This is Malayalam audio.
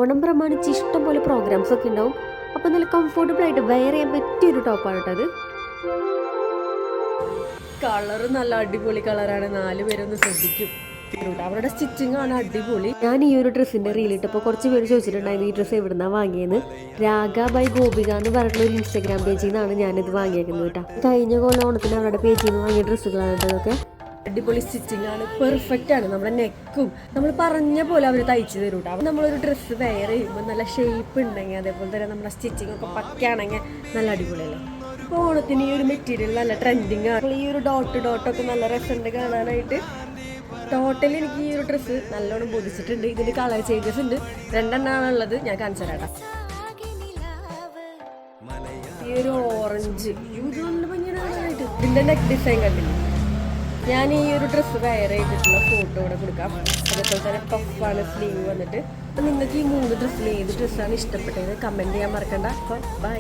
ഓണം പ്രമാണിച്ച് ഇഷ്ടം പോലെ പ്രോഗ്രാംസ് ഒക്കെ ഉണ്ടാവും. അപ്പോൾ നല്ല കംഫർട്ടബിൾ ആയിട്ട് വെയർ ചെയ്യാൻ പറ്റിയൊരു ടോപ്പാണ് കേട്ടോ അത്. കളറ് നല്ല അടിപൊളി കളറാണ്, 4 പേരൊന്ന് ശ്രദ്ധിക്കും. അവരുടെ സ്റ്റിച്ചിങ് ആണ് അടിപൊളി. ഞാൻ ഈ ഒരു ഡ്രസ്സിന്റെ റീലിട്ടപ്പോൾ കുറച്ച് പേര് ചോദിച്ചിട്ടുണ്ടായിരുന്നു ഈ ഡ്രസ്സ് എവിടുന്നാ വാങ്ങിയെന്ന്. രാഗ ബൈ ഗോപിക എന്ന് പറഞ്ഞിട്ടുള്ള ഒരു ഇൻസ്റ്റാഗ്രാം പേജിൽ നിന്നാണ് ഞാനിത് വാങ്ങിയേക്കുന്നത് കേട്ടോ. കഴിഞ്ഞ കൊല്ലം ഓണത്തിന് അവരുടെ പേജിൽ നിന്ന് വാങ്ങിയ ഡ്രസ്സുകളാണ് ഇതൊക്കെ. അടിപൊളി സ്റ്റിച്ചിങ് ആണ്, പെർഫെക്റ്റ് ആണ്. നമ്മുടെ നെക്കും നമ്മൾ പറഞ്ഞ പോലെ അവർ തയ്ച്ചു തരും കേട്ടോ. അപ്പോൾ നമ്മളൊരു ഡ്രസ്സ് വെയർ ചെയ്യുമ്പോൾ നല്ല ഷേപ്പ് ഉണ്ടെങ്കിൽ, അതേപോലെ തന്നെ നമ്മുടെ സ്റ്റിച്ചിങ് ഒക്കെ പക്കയാണെങ്കിൽ നല്ല അടിപൊളിയല്ലേ. ഇപ്പോൾ ഓണത്തിന് ഈ ഒരു മെറ്റീരിയൽ നല്ല ട്രെൻഡിങ് ആണ്. ഈ ഒരു ഡോട്ടൊക്കെ നല്ല രസമുണ്ട് കാണാനായിട്ട്. ടോട്ടലി എനിക്ക് ഈ ഒരു ഡ്രസ്സ് നല്ലോണം ബോധിച്ചിട്ടുണ്ട്. ഇതിന് കളർ ചേഞ്ചസ് ഉണ്ട്, 2 എണ്ണമാണുള്ളത്. ഞാൻ കാണിച്ചു തരാം. ഈ ഒരു ഓറഞ്ച് ഇത് നല്ല ഭംഗിയായിട്ട് ഇതിൻ്റെ നെക്ക് ഡിസൈൻ കണ്ടില്ല. ഞാൻ ഈ ഒരു ഡ്രസ്സ് വെയർ ചെയ്തിട്ടുള്ള ഫോട്ടോ ഇവിടെ കൊടുക്കാം. അതേപോലെ തന്നെ പഫാണ് സ്ലീവ് വന്നിട്ട്. അപ്പം നിങ്ങൾക്ക് ഈ 3 ഡ്രസ്സിൽ ഏത് ഡ്രസ്സാണ് ഇഷ്ടപ്പെട്ടത് കമൻറ്റ് ചെയ്യാൻ മറക്കണ്ട. അപ്പോൾ ബൈ.